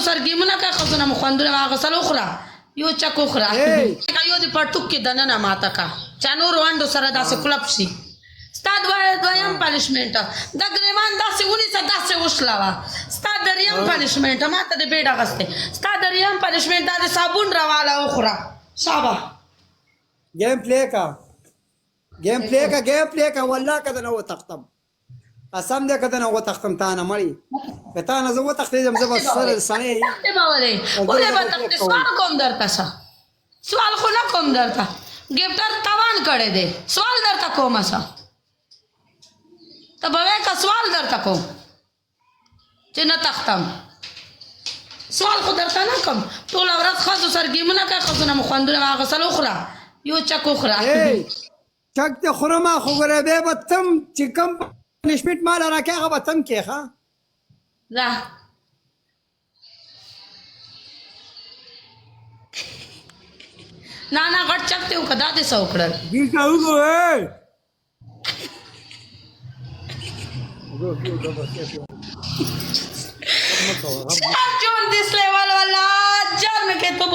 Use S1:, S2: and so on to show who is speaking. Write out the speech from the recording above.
S1: سرګیمونه کوي خزونه مخوندونه ما غسل اخرى یو چک اخرى یو دی پټوک کې دنه نه ماته کا چا نور وانډو سره داسې کلب شي ستاد دویم پنشمنت د ګریمان داسې ونی څه داسې وشلاوه ستاد دریم پنشمنت ماته د بیډه غسته ستاد دریم پنشمنت د صابون راواله اخرى شابه
S2: game play का والله کده نو تختم قسم دې کده نو تختم تا نه مړی کته نه زه و تختم زه بس سره سنې
S1: ته باورې ولې به تاسو سوال کوم درته سوال خو نه کوم درته ګفټر توان کړي دي سوال درته کوم اسا ته به کا سوال درته کوم چې نه تختم سوال خو درته نه کوم ټول ورځ خاصو سرګیمونه کوي خزونه مخوندونه ما غسل اخرى یو چک اخرى
S2: چک ته خرما خو غره به بتم چې کم پنشمنت مال راکه هغه بتم کې ښا
S1: لا ना غټ چک ته کدا دې سوکړل
S2: دې کاوګو اے
S1: جون this level वाला जन्म के तो